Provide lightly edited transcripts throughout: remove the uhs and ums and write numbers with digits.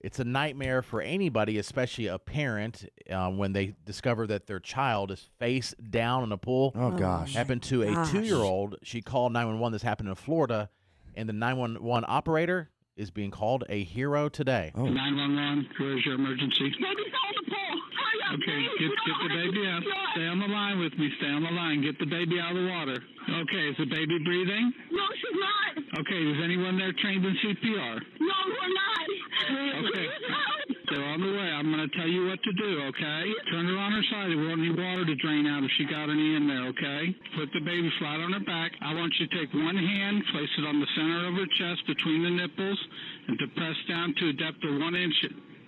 It's a nightmare for anybody, especially a parent, when they discover that their child is face down in a pool. Oh, gosh. Happened to a Gosh. 2-year-old. She called 911. This happened in Florida, and the 911 operator is being called a hero today. Oh. 911, where's your emergency? Baby's on the pool. Hurry up, Okay, please. get the baby out. Stay on the line with me. Stay on the line. Get the baby out of the water. Okay, is the baby breathing? No, she's not. Okay, is anyone there trained in CPR? No, we're not. Okay. Please help. They're on the way. I'm going to tell you what to do, okay? Turn her on her side. We won't need water to drain out if she got any in there, okay? Put the baby flat on her back. I want you to take one hand, place it on the center of her chest between the nipples, and to press down to a depth of 1 inch,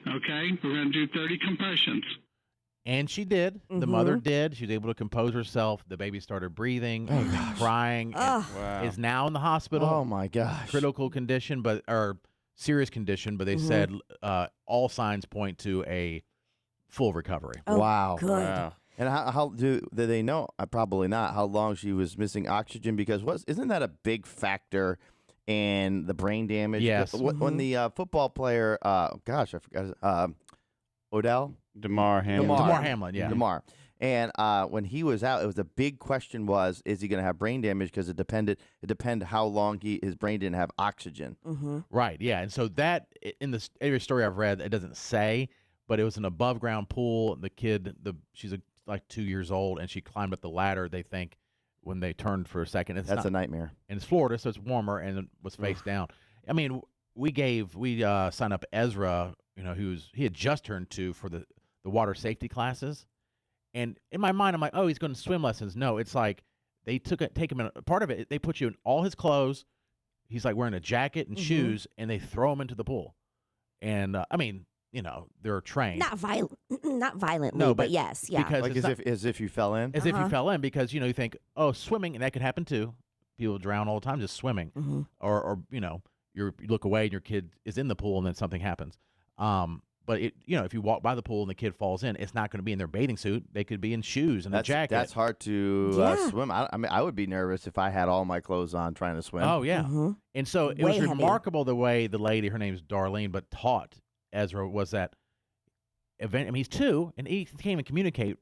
okay? We're going to do 30 compressions. And she did. The mother did. She was able to compose herself. The baby started breathing, crying, and Wow. is now in the hospital. Oh, my gosh. Critical condition, or serious condition, but they said all signs point to a full recovery. Oh, Wow. good. Wow. And how do they know? Probably not. How long she was missing oxygen? Because isn't that a big factor in the brain damage? Yes. When the football player, gosh, I forgot. Odell. DeMar Hamlin. DeMar Hamlin, yeah. DeMar. And when he was out, it was a big question: is he going to have brain damage? Because it depended how long his brain didn't have oxygen. Right, yeah. And so that, in every story I've read, it doesn't say, but it was an above ground pool. The kid, she's like 2 years old, and she climbed up the ladder, they think, when they turned for a second. That's a nightmare. And it's Florida, so it's warmer, and it was face down. I mean, we signed up Ezra, he had just turned 2 for the water safety classes. And in my mind, I'm like, oh, he's going to swim lessons. No, it's like they take him in. Part of it, they put you in all his clothes. He's like wearing a jacket and shoes, and they throw him into the pool. And I mean, they're trained. Not violently, No, but yes, yeah. because Like as if you fell in. if you fell in, because you think, oh, swimming, and that could happen too. People drown all the time just swimming, or you look away and your kid is in the pool and then something happens. But if you walk by the pool and the kid falls in, it's not going to be in their bathing suit. They could be in shoes and a jacket. That's hard to Yeah. swim. I mean, I would be nervous if I had all my clothes on trying to swim. Oh yeah. And so it was Way heavy. remarkable the way the lady, her name's Darlene, but taught Ezra was that event. I mean, he's 2 and he can't even communicate,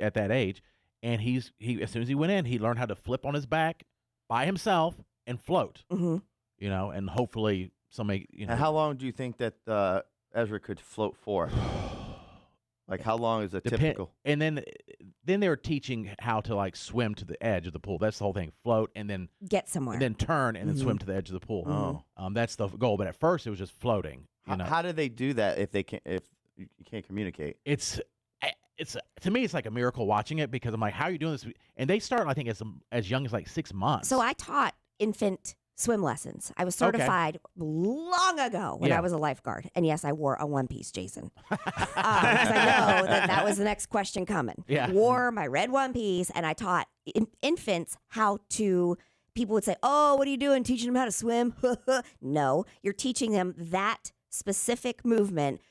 at that age. And he as soon as he went in, he learned how to flip on his back by himself and float. And hopefully somebody, And how long do you think that Ezra could float for? Like, how long is a typical? And then they were teaching how to swim to the edge of the pool. That's the whole thing. Float and then Get somewhere. and then turn and then swim to the edge of the pool. That's the goal. But at first it was just floating. How do they do that if you can't communicate? It's to me it's like a miracle watching it, because I'm like, how are you doing this? And they start, I think, as young as 6 months. So I taught infant swim lessons. I was certified long ago when I was a lifeguard. And yes, I wore a one-piece, Jason. Because I know that was the next question coming. Yeah. Wore my red one-piece, and I taught infants how to. People would say, oh, what are you doing? Teaching them how to swim? No, you're teaching them that specific movement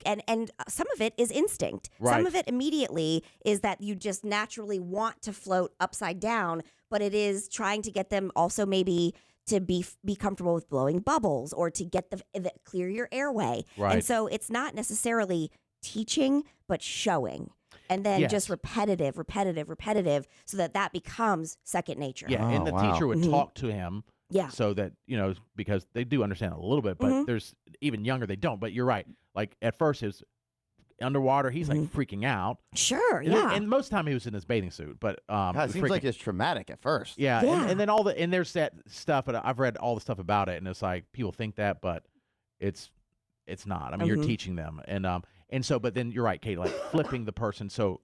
and some of it is instinct. Right. Some of it immediately is that you just naturally want to float upside down, but it is trying to get them also maybe to be comfortable with blowing bubbles or to get the clear your airway. Right. And so it's not necessarily teaching, but showing. And then Yes. just repetitive, so that becomes second nature. Yeah, Oh, and the wow. teacher would talk to him. Yeah. So that, because they do understand a little bit, but there's even younger, they don't. But you're right. Like at first, it was underwater. He's like freaking out. Sure, And, yeah. and most of the time he was in his bathing suit. But God, he it was seems like freaking- it's traumatic at first. yeah. Yeah. And then and there's that stuff. But I've read all the stuff about it, and it's like people think that, but it's not. I mean, you're teaching them, and so. But then you're right, Kate. Like flipping the person so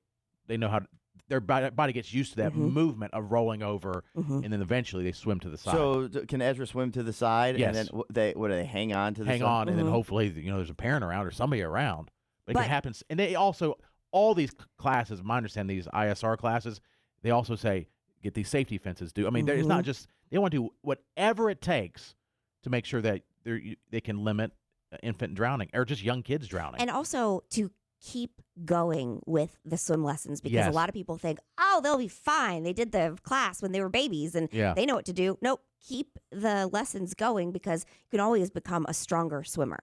they know how their body gets used to that movement of rolling over, and then eventually they swim to the side. So can Ezra swim to the side? Yes. And then what do they hang on to the Hang side? on, and then hopefully there's a parent around or somebody around. But But- it happens, and they also all these classes. I understand these ISR classes. They also say get these safety fences. I mean, it's not just they want to do whatever it takes to make sure that they can limit infant drowning or just young kids drowning. And also to keep going with the swim lessons, because Yes. a lot of people think, oh, they'll be fine. They did the class when they were babies and Yeah. they know what to do. Nope. Keep the lessons going, because you can always become a stronger swimmer.